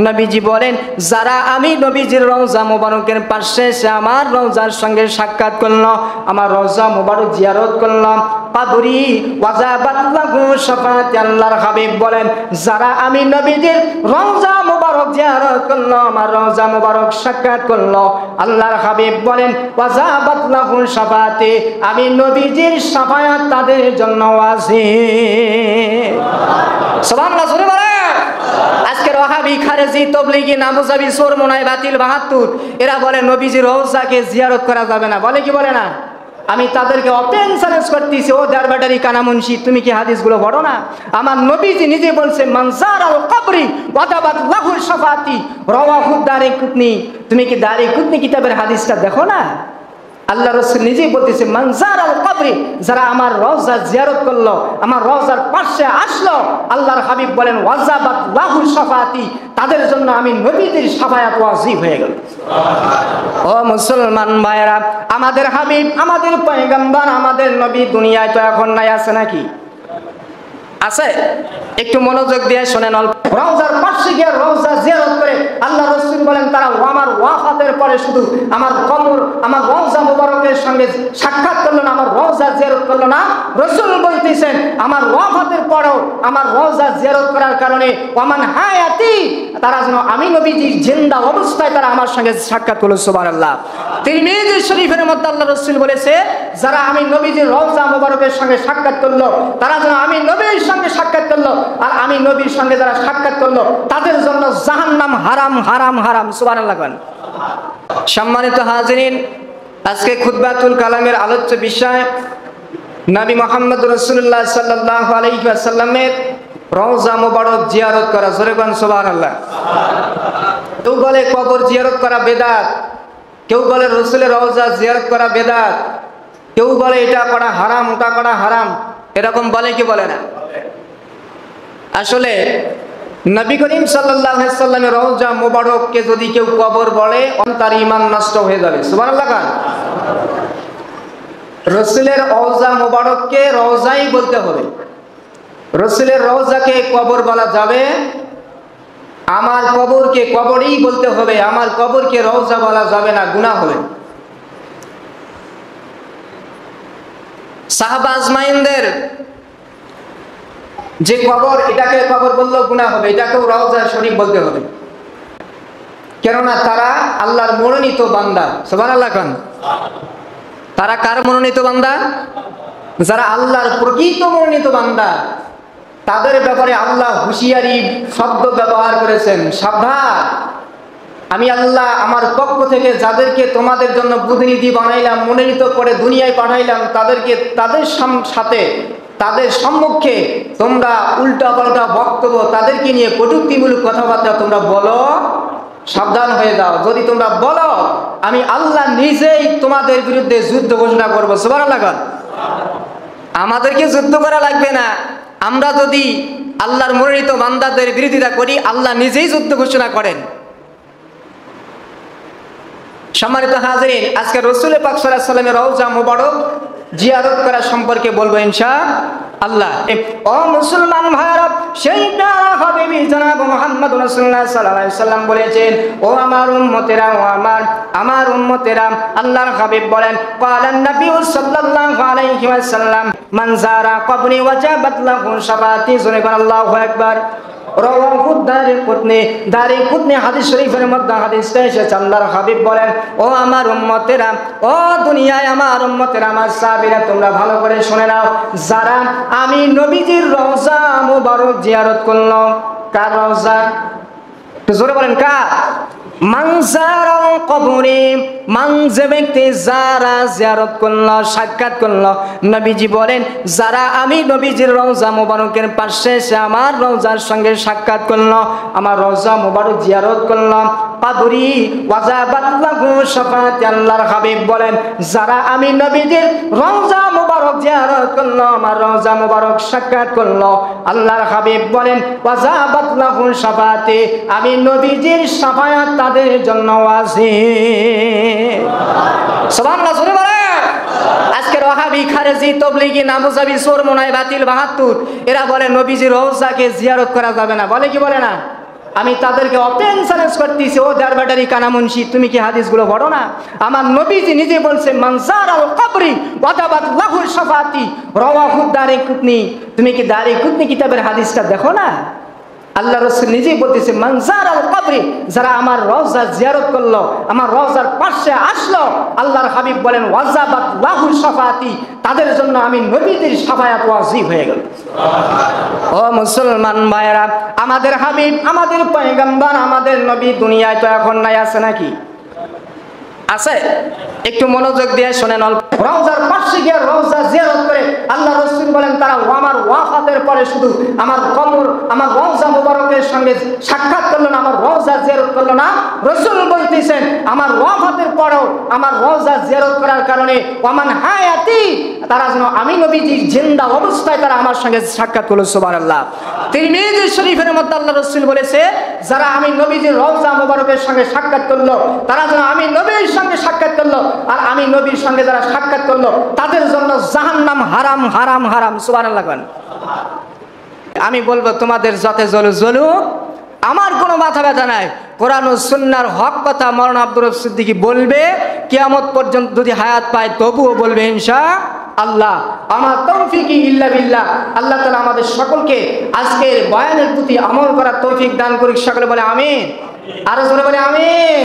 নবীজি বলেন যারা আমি নবীজির রওজা মুবারকের পাশে এসে আমার রওজার সঙ্গে সাক্ষাৎ করলো, আমার রওজা মুবারক জিয়ারত করলাম, পাদুরি ওয়াজাবাত লাহু শাফাআতি, আল্লাহর হাবিব বলেন যারা আমি নবীজির রওজা মুবারক জিয়ারত করলো, আমার রওজা মুবারক সাক্ষাৎ করলো, আল্লাহর হাবিব বলেন ওয়াজাবাত লাহু শাফাআতি, আমি নবীজির শাফায়াত তাদের জন্য ওয়াজিব। সুবহানাল্লাহ, জোরে বলেন। আজকের ওয়াহাবি, খারেজি, তবলিগি, নামুজাবি, চরমোনাই, বাতিল, ৭২ এরা বলে নবীজির রওজাকে জিয়ারত করা যাবে না, বলে কি বলে না? আমি তাদেরকে ওপেন চ্যালেঞ্জ করতেছি, ও দারবাটারি কানামুনশি, তুমি কি হাদিসগুলো পড়ো না? আমার নবীজি নিজে বলছে মানজার আল কবরি ওয়াজাবাত লাহু শাফাআতি রাওয়াহু দারিকুতনি। তুমি কি দারিকুতনি কিতাবের হাদিসটা দেখো না? আল্লাহ রাসূল নিজেই বলতেছে মানজার আল কবরি, যারা আমার রওজা জিয়ারত করলো, আমার রওজার পাশে আসলো, আল্লাহর হাবিব বলেন ওয়াজাবাত লাহু শাফাআতি, তাদের জন্য আমি নবীজির শাফায়াত ওয়াজিব হয়ে গেল। ও মুসলমান ভাইরা, আমাদের হাবিব, আমাদের পয়গম্বর, আমাদের নবী দুনিয়ায় তো এখন নাই, আছে নাকি? আছে? একটু মনোযোগ দিয়ে শোনেন। রওজার পাশে গিয়ে রওজা জিয়ারত করে আল্লাহ রাসূল বলেন তারা আমার ওয়াফাতের পরে শুধু আমার কবর, আমার রওজা মুবারকের সঙ্গে সাক্ষাৎ করলো না, আমার রওজা জিয়ারত করলো না, রাসূল বলতেছেন আমার ওয়াফাতের পরেও আমার রওজা জিয়ারত করার কারণে ওয়ামান হায়াতি, তারা যেন আমি নবীজির জিন্দা অবস্থায় তারা আমার সঙ্গে সাক্ষাৎ করলো। সুবহানাল্লাহ। তিরমিজি শরীফের মধ্যে আল্লাহ রাসূল বলেছে যারা আমি নবীজির রওজা মুবারকের সঙ্গে সাক্ষাৎ করলো, তারা যেন আমি নবীর সঙ্গে সাক্ষাৎ করলো, আর আমি নবীর সঙ্গে যারা সাক্ষাৎ করলো তাদের জন্য জাহান্নাম হারাম হারাম হারাম। সুবহানাল্লাহ। সম্মানিত হাজিরিন, আজকে খুতবাতুল কালামের আলোচ্য বিষয় নবী মুহাম্মদ রাসূলুল্লাহ সাল্লাল্লাহু আলাইহি ওয়াসাল্লামের রওজা মুবারক জিয়ারত করা। জোরে বলেন সুবহানাল্লাহ। কেউ বলে কবর জিয়ারত করা বেদাত, কেউ বলে রাসূলের রওজা জিয়ারত করা বেদাত, কেউ বলে এটা করা হারাম, ওটা করা হারাম, এরকম বলে কি বলে না? আসলে নবী করিম সাল্লাল্লাহু আলাইহি ওয়াসাল্লামের রওজা মুবারককে যদি কেউ কবর বলে তার ঈমান নষ্ট হয়ে যাবে। সুবহানাল্লাহ। রাসূলের রওজা মুবারককে রওজাই বলতে হবে, রাসূলের রওজাকে কবর বলা যাবে, আমার কবরকে কবরই বলতে হবে, আমার কবরকে রওজা বলা যাবে না, গুনাহ হবে। সাহাবা আজমাইনদের যে কবর, এটাকে কবর বললেও গুনাহ হবে, এটাকেও রওজা শরীফ বলতে হবে, কেননা তারা আল্লাহর মনোনীত বান্দা। সুবহানাল্লাহ। তারা কার মনোনীত বান্দা? যারা আল্লাহর প্রকৃত মনোনীত বান্দা, তাদের ব্যাপারে আল্লাহ হুঁশিয়ারি শব্দ ব্যবহার করেছেন, সাবধান, আমি আল্লাহ আমার পক্ষ থেকে যাদেরকে তোমাদের জন্য প্রতিনিধি বানাইলাম, মনোনীত করে দুনিয়ায় পাঠাইলাম, তাদেরকে তাদের সাথে তাদের সম্মুখে তোমরা উল্টা পাল্টা বক্তব্য, তাদেরকে নিয়ে কটূক্তিমূলক কথাবার্তা তোমরা বলো, সাবধান হয়ে যাও। যদি তোমরা বলো আমি আল্লাহ নিজেই তোমাদের বিরুদ্ধে যুদ্ধ ঘোষণা করবো। সুবহানাল্লাহ। আমাদেরকে যুদ্ধ করা লাগবে না, আমরা যদি আল্লাহর মনোনীত বান্দাদের বিরোধিতা করি আল্লাহ নিজেই যুদ্ধ ঘোষণা করেন। সম্মানিত হাজিরিন, আজকে রাসূল পাক সাল্লাল্লাহু আলাইহি ওয়াসাল্লামের রওজা মুবারক জিয়ারত করা সম্পর্কে বলবো ইনশাআল্লাহ। ও মুসলমান ভাইরা, সেই প্যারা হাবিবি জনাব মুহাম্মদ রাসূলুল্লাহ সাল্লাল্লাহু আলাইহি ওয়াসাল্লাম বলেছেন, ও আমার উম্মতেরা, ও আমার উম্মতেরা, আল্লাহর হাবিব বলেন ক্বালান নবী সাল্লাল্লাহু আলাইহি ওয়াসাল্লাম মান যারা কবরি ওয়াজাবাত লাহু শাফাআতি। আল্লাহু আকবার। রাওয়াহু দারিকুতনি হাদিস শরীফের মধ্যে হাদিসটা এসেছে। আল্লাহর হাবিব বলেন, ও আমার উম্মতেরা, ও দুনিয়ায় আমার উম্মতেরা, আমার সাহাবীরা, তোমরা ভালো করে শুনে নাও, যারা আমি নবীজির রওজা মুবারক জিয়ারত করলো, কার রওজা? একটু জোরে বলেন, কার? মানজারাল কবরে, মান যে ব্যক্তি যারা জিয়ারত করলো, সাক্ষাৎ করলো, নবীজি বলেন যারা আমি নবীজির রওজা মুবারকের পাশে এসে আমার রওজার সঙ্গে সাক্ষাৎ করলো, আমার রওজা মুবারক জিয়ারত করলো, পাদুরি ওয়াজাবাত লাহু শাফাআতি। আল্লাহর হাবিব বলেন যারা আমি নবীজির রওজা মুবারক জিয়ারত করলো, আমার রওজা মুবারক সাক্ষাৎ করলো, আল্লাহর হাবিব বলেন ওয়াজাবাত লাহু শাফাআতি, আমি নবীজির শাফায়াত তাদের জন্য ওয়াজিব। সুবহানাল্লাহ। জোরে বলেন। আজকের ওয়াহাবি, খারেজি, তবলিগি, নামুজাবি, চরমোনাই, বাতিল, ৭২ এরা বলে নবীজির রওজাকে জিয়ারত করা যাবে না, বলে কি বলে না? আমি তাদেরকে ওপেন চ্যালেঞ্জ করতেছি, ও দারবাটারি কানামুনশি, তুমি কি হাদিসগুলো পড়ো না? আমার নবীজি নিজে বলছে মানজার আল কবরি ওয়াদাবাত লাহু শাফাতি রাওয়াহু দারিকুতনি। তুমি কি দারিকুতনি কিতাবের হাদিসটা দেখো না? আল্লাহ রাসূল নিজেই বলতেছে মানজার আল কবরি, যারা আমার রওজা জিয়ারত করলো, আমার রওজার পাশে আসলো, আল্লাহর হাবিব বলেন ওয়াজাবাত লাহু শাফাতি, তাদের জন্য আমি নবীজির শাফায়াত ওয়াজিব হয়ে গেল। ও মুসলমান ভাইরা, আমাদের হাবিব, আমাদের পয়গম্বর, আমাদের নবী দুনিয়ায় তো এখন নাই, আছে নাকি? আছে? একটু মনোযোগ দিয়ে শোনেন। রওজার পাশে গিয়ে রওজা জিয়ারত করে আল্লাহ রাসূল বলেন তারা আমার ওয়াফাতের পরে শুধু আমার কবর, আমার রওজা মুবারকের সঙ্গে সাক্ষাৎ করলো না, আমার রওজা জিয়ারত করলো না, রাসূল বলতেছেন আমার ওয়াফাতের পরেও আমার রওজা জিয়ারত করার কারণে ওয়ামান হায়াতি, তারা যেন আমি নবীজির জিন্দা অবস্থায় তারা আমার সঙ্গে সাক্ষাৎ করলো। সুবহানাল্লাহ। তিরমিজি শরীফের মধ্যে আল্লাহ রাসূল বলেছে যারা আমি নবীজির রওজা মুবারকের সঙ্গে সাক্ষাৎ করলো, তারা যেন আমি নবীর সঙ্গে সাক্ষাৎ করলো, আর আমি নবীর সঙ্গে যারা সাক্ষাৎ করলো তাদের জন্য জাহান্নাম হারাম হারাম হারাম। সুবহানাল্লাহ। আমি বলবো তোমাদের যতে জ্বলুক, আমার কোনো মাথা ব্যথা নাই। কোরআন ও সুন্নাহর হক কথা মাওলানা আব্দুর রব সিদ্দিকী বলবে, কিয়ামত পর্যন্ত যদি হায়াত পায় তবুও বলবে ইনশাআল্লাহ। আমার তৌফিকি ইল্লা বিল্লাহ। আল্লাহ তাআলা আমাদের সকলকে আজকের বয়ানের প্রতি আমল করার তৌফিক দান করুক। সকলে বলে আমিন। আরো জোরে বলে আমিন।